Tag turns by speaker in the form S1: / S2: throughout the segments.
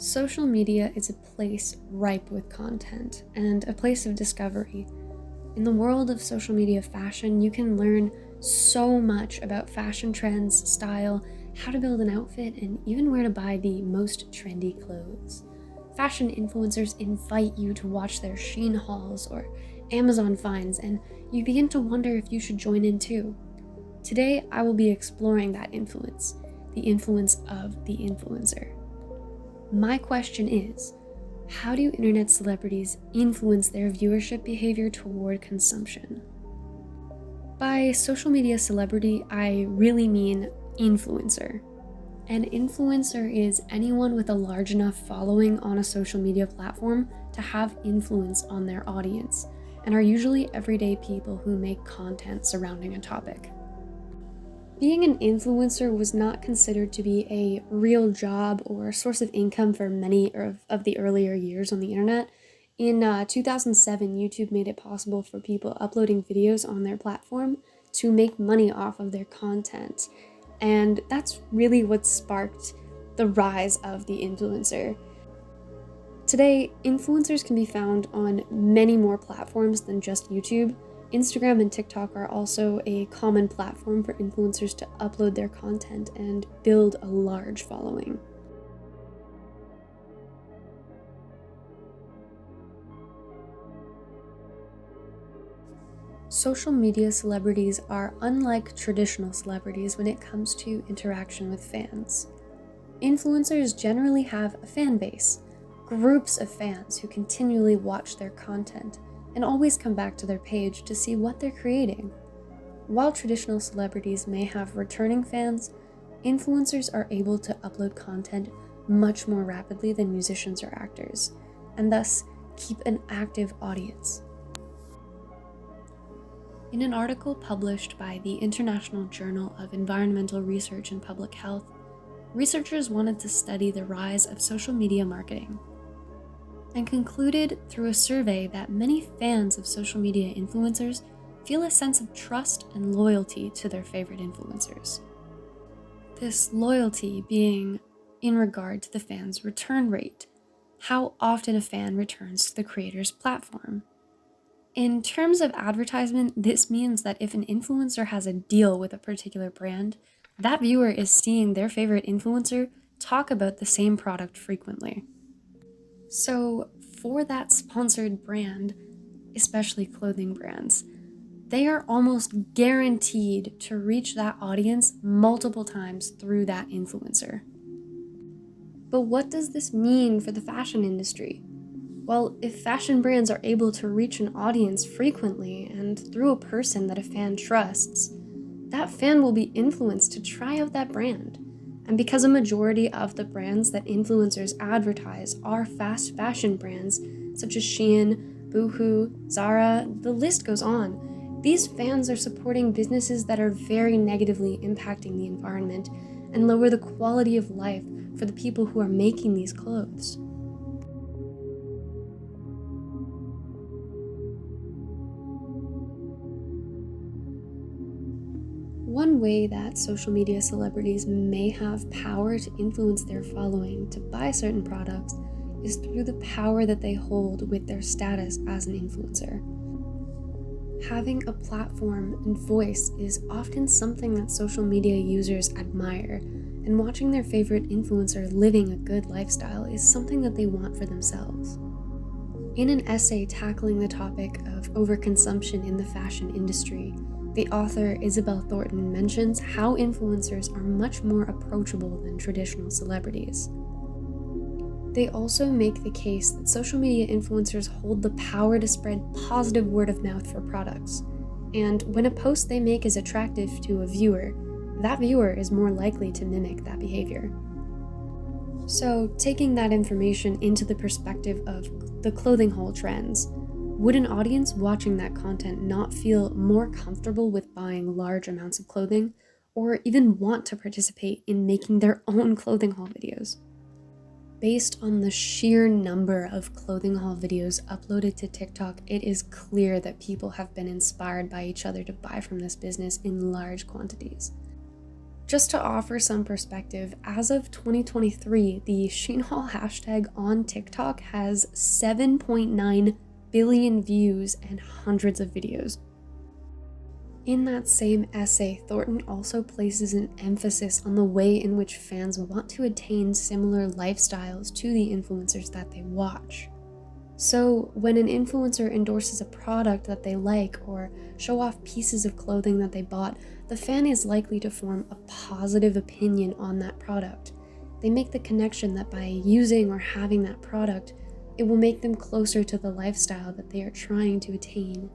S1: Social media is a place ripe with content and a place of discovery. In the world of social media fashion, you can learn so much about fashion trends, style, how to build an outfit, and even where to buy the most trendy clothes. Fashion influencers invite you to watch their Shein hauls or Amazon finds, and you begin to wonder if you should join in too. Today, I will be exploring that influence, the influence of the influencer. My question is, how do internet celebrities influence their viewership behavior toward consumption? By social media celebrity, I really mean influencer. An influencer is anyone with a large enough following on a social media platform to have influence on their audience, and are usually everyday people who make content surrounding a topic. Being an influencer was not considered to be a real job or source of income for many of the earlier years on the internet. In 2007, YouTube made it possible for people uploading videos on their platform to make money off of their content. And that's really what sparked the rise of the influencer. Today, influencers can be found on many more platforms than just YouTube. Instagram and TikTok are also a common platform for influencers to upload their content and build a large following. Social media celebrities are unlike traditional celebrities when it comes to interaction with fans. Influencers generally have a fan base, groups of fans who continually watch their content and always come back to their page to see what they're creating. While traditional celebrities may have returning fans, influencers are able to upload content much more rapidly than musicians or actors, and thus keep an active audience. In an article published by the International Journal of Environmental Research and Public Health, researchers wanted to study the rise of social media marketing and concluded through a survey that many fans of social media influencers feel a sense of trust and loyalty to their favorite influencers. This loyalty being in regard to the fan's return rate, how often a fan returns to the creator's platform. In terms of advertisement, this means that if an influencer has a deal with a particular brand, that viewer is seeing their favorite influencer talk about the same product frequently. So, for that sponsored brand, especially clothing brands, they are almost guaranteed to reach that audience multiple times through that influencer. But what does this mean for the fashion industry? Well, if fashion brands are able to reach an audience frequently and through a person that a fan trusts, that fan will be influenced to try out that brand. And because a majority of the brands that influencers advertise are fast fashion brands, such as Shein, Boohoo, Zara, the list goes on, these fans are supporting businesses that are very negatively impacting the environment and lower the quality of life for the people who are making these clothes. One way that social media celebrities may have power to influence their following to buy certain products is through the power that they hold with their status as an influencer. Having a platform and voice is often something that social media users admire, and watching their favorite influencer living a good lifestyle is something that they want for themselves. In an essay tackling the topic of overconsumption in the fashion industry, the author Isabel Thornton mentions how influencers are much more approachable than traditional celebrities. They also make the case that social media influencers hold the power to spread positive word of mouth for products, and when a post they make is attractive to a viewer, that viewer is more likely to mimic that behavior. So, taking that information into the perspective of the clothing haul trends, would an audience watching that content not feel more comfortable with buying large amounts of clothing, or even want to participate in making their own clothing haul videos? Based on the sheer number of clothing haul videos uploaded to TikTok, it is clear that people have been inspired by each other to buy from this business in large quantities. Just to offer some perspective, as of 2023, the Sheinhaul hashtag on TikTok has 7.9 billion views and hundreds of videos. In that same essay, Thornton also places an emphasis on the way in which fans want to attain similar lifestyles to the influencers that they watch. So, when an influencer endorses a product that they like or show off pieces of clothing that they bought, the fan is likely to form a positive opinion on that product. They make the connection that by using or having that product, it will make them closer to the lifestyle that they are trying to attain.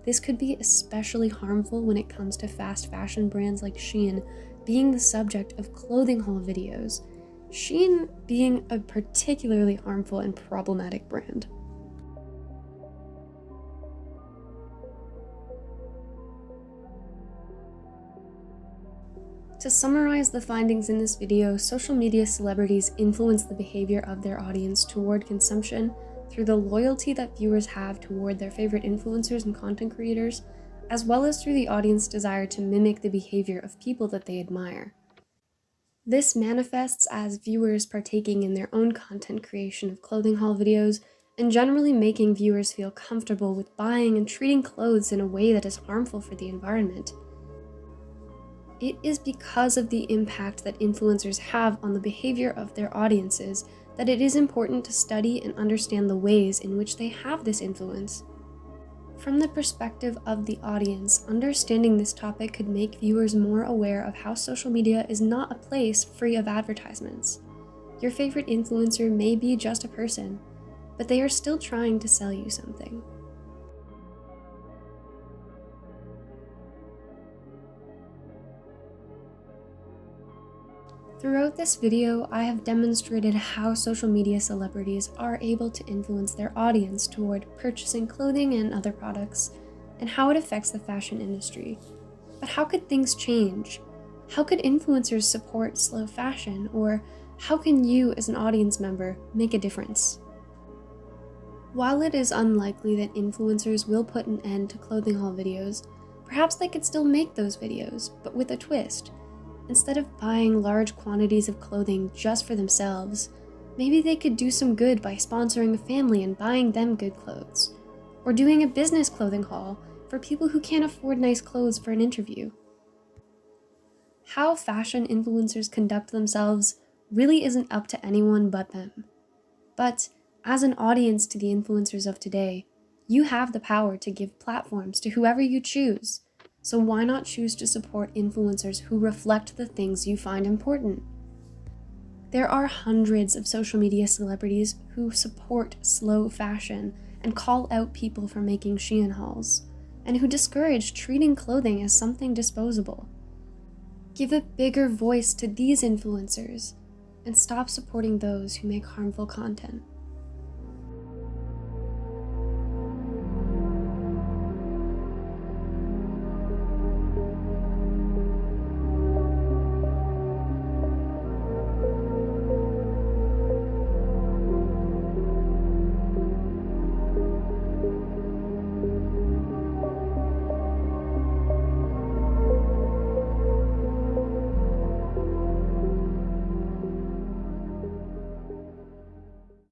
S1: This could be especially harmful when it comes to fast fashion brands like Shein being the subject of clothing haul videos, Shein being a particularly harmful and problematic brand. To summarize the findings in this video, social media celebrities influence the behavior of their audience toward consumption through the loyalty that viewers have toward their favorite influencers and content creators, as well as through the audience's desire to mimic the behavior of people that they admire. This manifests as viewers partaking in their own content creation of clothing haul videos and generally making viewers feel comfortable with buying and treating clothes in a way that is harmful for the environment. It is because of the impact that influencers have on the behavior of their audiences that it is important to study and understand the ways in which they have this influence. From the perspective of the audience, understanding this topic could make viewers more aware of how social media is not a place free of advertisements. Your favorite influencer may be just a person, but they are still trying to sell you something. Throughout this video, I have demonstrated how social media celebrities are able to influence their audience toward purchasing clothing and other products, and how it affects the fashion industry. But how could things change? How could influencers support slow fashion, or how can you as an audience member make a difference? While it is unlikely that influencers will put an end to clothing haul videos, perhaps they could still make those videos, but with a twist. Instead of buying large quantities of clothing just for themselves, maybe they could do some good by sponsoring a family and buying them good clothes. Or doing a business clothing haul for people who can't afford nice clothes for an interview. How fashion influencers conduct themselves really isn't up to anyone but them. But as an audience to the influencers of today, you have the power to give platforms to whoever you choose. So why not choose to support influencers who reflect the things you find important? There are hundreds of social media celebrities who support slow fashion and call out people for making Shein hauls, and who discourage treating clothing as something disposable. Give a bigger voice to these influencers, and stop supporting those who make harmful content.